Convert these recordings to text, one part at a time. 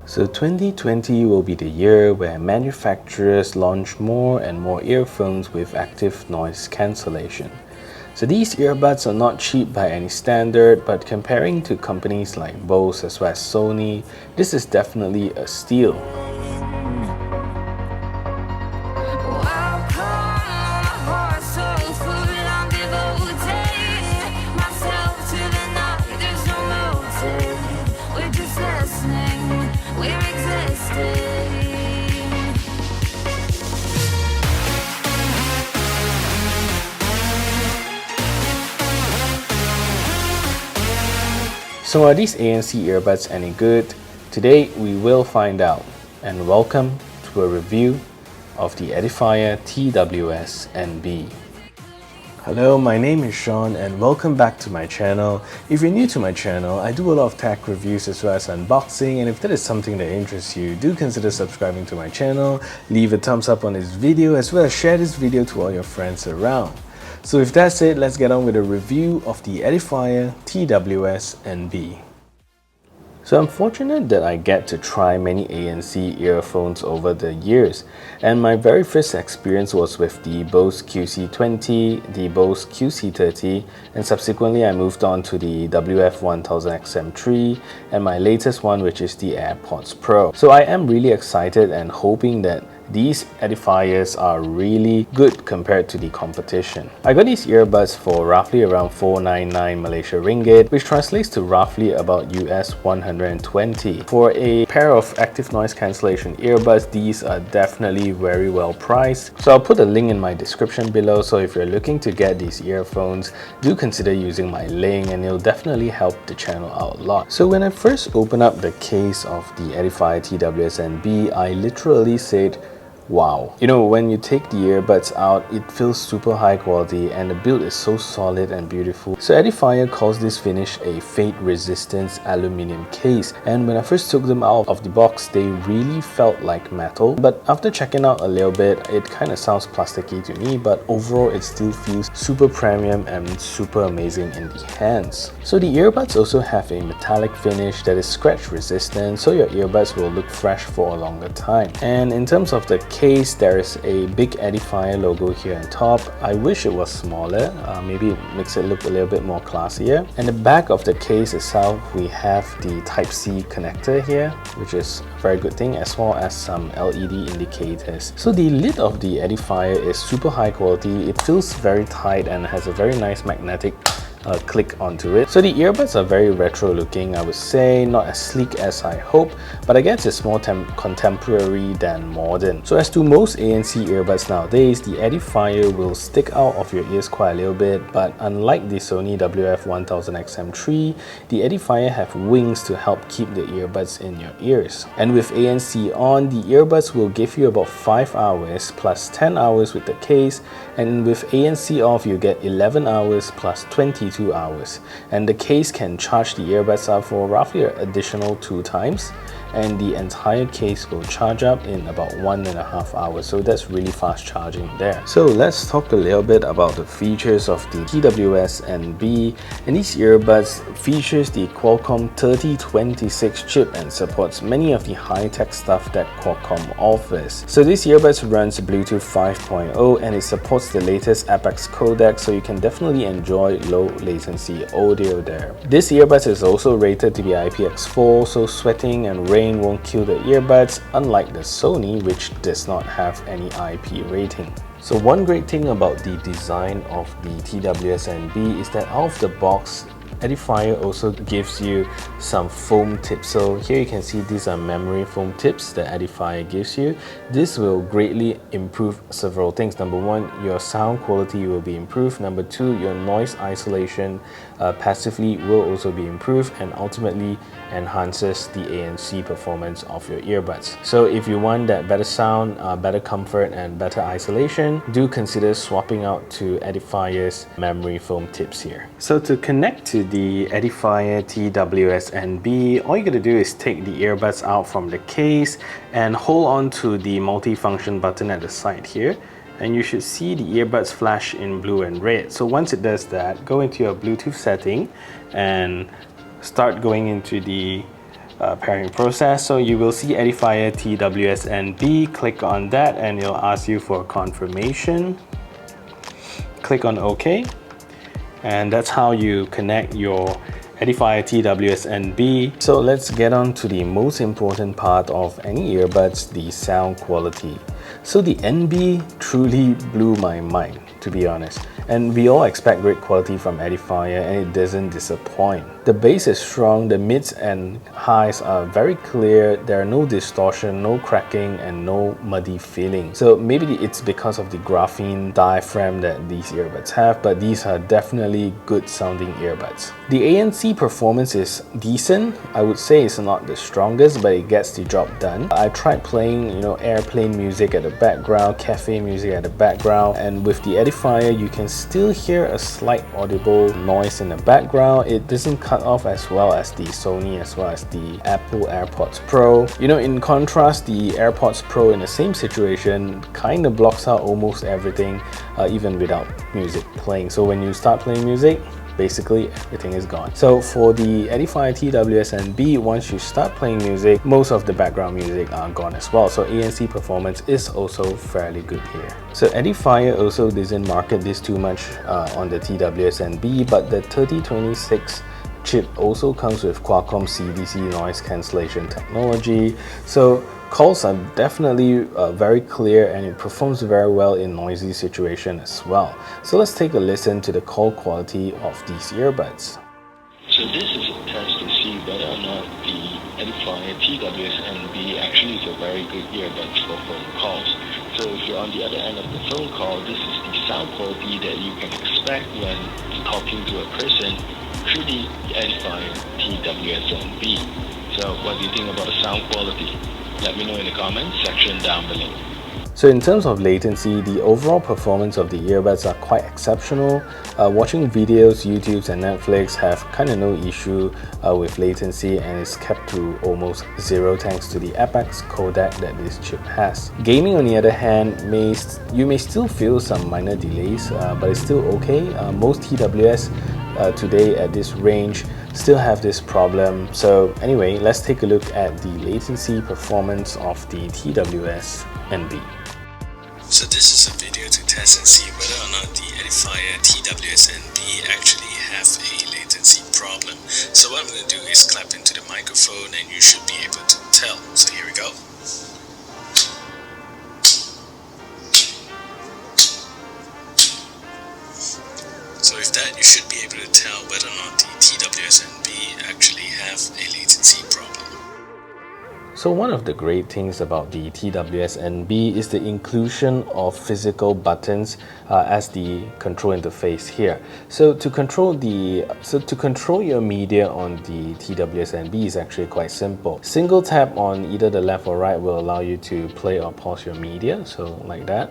So 2020 will be the year where manufacturers launch more and more earphones with active noise cancellation. So these earbuds are not cheap by any standard, but comparing to companies like Bose as well as Sony, this is definitely a steal. So are these ANC earbuds any good? Today we will find out, and welcome to a review of the Edifier TWS NB. Hello, my name is Sean and welcome back to my channel. If you're new to my channel, I do a lot of tech reviews as well as unboxing, and if that is something that interests you, do consider subscribing to my channel, leave a thumbs up on this video as well as share this video to all your friends around. So with that said, let's get on with a review of the Edifier TWS NB. So I'm fortunate that I get to try many ANC earphones over the years, and my very first experience was with the Bose QC20, the Bose QC30, and subsequently I moved on to the WF-1000XM3 and my latest one, which is the AirPods Pro. So I am really excited and hoping that these edifiers are really good compared to the competition. I got these earbuds for roughly around 499 Malaysia ringgit, which translates to roughly about US 120. For a pair of active noise cancellation earbuds, these are definitely very well priced. So I'll put a link in my description below, so if you're looking to get these earphones, do consider using my link and it'll definitely help the channel out a lot. So when I first opened up the case of the Edifier TWS NB, I literally said, wow. You know, when you take the earbuds out, it feels super high quality and the build is so solid and beautiful. So Edifier calls this finish a fade resistance aluminum case, and when I first took them out of the box, they really felt like metal, but after checking out a little bit, it kind of sounds plasticky to me, but overall it still feels super premium and super amazing in the hands. So the earbuds also have a metallic finish that is scratch resistant, so your earbuds will look fresh for a longer time. And in terms of the case, there is a big Edifier logo here on top. I wish it was smaller, maybe it makes it look a little bit more classier. And the back of the case itself, we have the Type-C connector here, which is a very good thing, as well as some LED indicators. So the lid of the Edifier is super high quality. It feels very tight and has a very nice magnetic click onto it. So the earbuds are very retro looking, I would say, not as sleek as I hope, but I guess it's more contemporary than modern. So as to most ANC earbuds nowadays, the Edifier will stick out of your ears quite a little bit, but unlike the Sony WF-1000XM3, the Edifier have wings to help keep the earbuds in your ears. And with ANC on, the earbuds will give you about 5 hours plus 10 hours with the case, and with ANC off, you get 11 hours plus 22 hours, and the case can charge the earbuds up for roughly an additional 2 times, and the entire case will charge up in about 1.5 hours, so that's really fast charging there. So let's talk a little bit about the features of the TWS NB, and these earbuds features the Qualcomm 3026 chip and supports many of the high-tech stuff that Qualcomm offers. So this earbuds runs Bluetooth 5.0 and it supports the latest apEX codec, so you can definitely enjoy low latency audio there. This earbuds is also rated to be IPX4, so sweating and rain won't kill the earbuds, unlike the Sony, which does not have any IP rating. So one great thing about the design of the TWS NB is that out of the box, Edifier also gives you some foam tips. So here you can see these are memory foam tips that Edifier gives you. This will greatly improve several things. Number one, your sound quality will be improved. Number two, your noise isolation passively will also be improved, and ultimately enhances the ANC performance of your earbuds. So if you want that better sound, better comfort and better isolation, do consider swapping out to Edifier's memory foam tips here. So to connect to the Edifier TWS NB, all you gotta do is take the earbuds out from the case and hold on to the multi-function button at the side here, and you should see the earbuds flash in blue and red. So once it does that, go into your Bluetooth setting and start going into the pairing process. So you will see Edifier TWS NB, click on that and it'll ask you for confirmation. Click on OK, and that's how you connect your Edifier TWS NB. So let's get on to the most important part of any earbuds, the sound quality. So the NB truly blew my mind, to be honest. And we all expect great quality from Edifier and it doesn't disappoint. The bass is strong, the mids and highs are very clear, there are no distortion, no cracking and no muddy feeling. So maybe it's because of the graphene diaphragm that these earbuds have, but these are definitely good sounding earbuds. The ANC performance is decent. I would say it's not the strongest, but it gets the job done. I tried playing, airplane music at the background, cafe music at the background, and with the Edifier you can still hear a slight audible noise in the background. It doesn't cut off as well as the Sony, as well as the Apple AirPods Pro. In contrast, the AirPods Pro in the same situation kind of blocks out almost everything, even without music playing. So when you start playing music, basically everything is gone. So for the Edifier TWS NB, once you start playing music, most of the background music are gone as well. So ANC performance is also fairly good here. So Edifier also doesn't market this too much on the TWS NB, but the 3026 chip also comes with Qualcomm CDC noise cancellation technology. So calls are definitely very clear and it performs very well in noisy situations as well. So let's take a listen to the call quality of these earbuds. So this is a test to see whether or not the Edifier TWS NB actually is a very good earbuds for phone calls. So if you're on the other end of the phone call, this is the sound quality that you can expect when talking to a person through the Edifier TWS NB. So what do you think about the sound quality? Let me know in the comments section down below. So in terms of latency, the overall performance of the earbuds are quite exceptional. Watching videos, YouTube and Netflix have kind of no issue with latency, and it's kept to almost zero thanks to the Apex codec that this chip has. Gaming on the other hand, you may still feel some minor delays, but it's still okay. Most TWS today at this range still have this problem. So anyway, let's take a look at the latency performance of the TWS NB. So this is a video to test and see whether or not the Edifier TWS NB actually have a latency problem. So what I'm going to do is clap into the microphone and you should be able to tell. So here we go. So with that, you should be able to tell whether or not the TWS NB actually have a latency problem. So one of the great things about the TWS NB is the inclusion of physical buttons as the control interface here. So to control your media on the TWS NB is actually quite simple. Single tap on either the left or right will allow you to play or pause your media, so like that.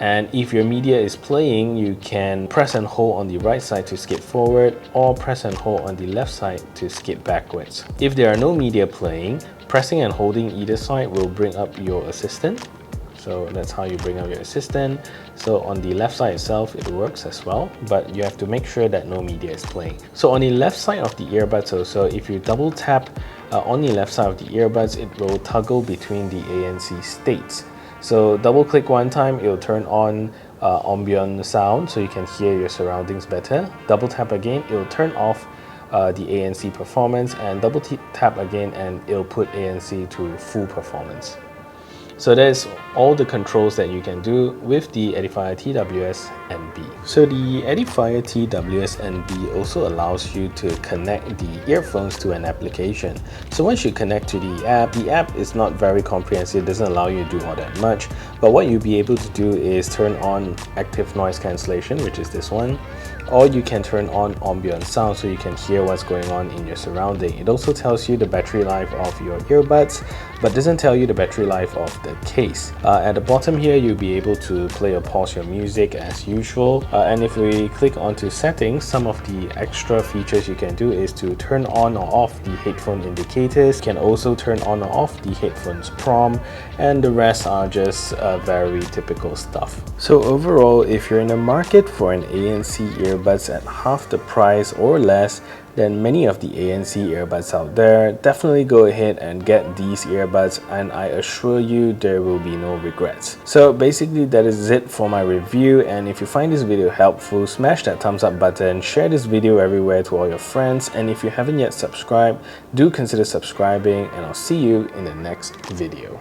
And if your media is playing, you can press and hold on the right side to skip forward, or press and hold on the left side to skip backwards. If there are no media playing, pressing and holding either side will bring up your assistant. So that's how you bring up your assistant. So on the left side itself, it works as well, but you have to make sure that no media is playing. So on the left side of the earbuds also, if you double tap on the left side of the earbuds, it will toggle between the ANC states. So double click one time, it'll turn on ambient sound so you can hear your surroundings better. Double tap again, it'll turn off the ANC performance, and double tap again and it'll put ANC to full performance. So that's all the controls that you can do with the Edifier TWS NB. So the Edifier TWS NB also allows you to connect the earphones to an application. So once you connect to the app is not very comprehensive, doesn't allow you to do all that much. But what you'll be able to do is turn on Active Noise Cancellation, which is this one, or you can turn on ambient sound so you can hear what's going on in your surrounding. It also tells you the battery life of your earbuds, but doesn't tell you the battery life of the case. At the bottom here, you'll be able to play or pause your music as usual. And if we click onto settings, some of the extra features you can do is to turn on or off the headphone indicators. You can also turn on or off the headphones prompt, and the rest are just very typical stuff. So overall, if you're in the market for an ANC earbuds at half the price or less than many of the ANC earbuds out there, definitely go ahead and get these earbuds, and I assure you there will be no regrets. So basically that is it for my review, and if you find this video helpful, smash that thumbs up button, share this video everywhere to all your friends, and if you haven't yet subscribed, do consider subscribing, and I'll see you in the next video.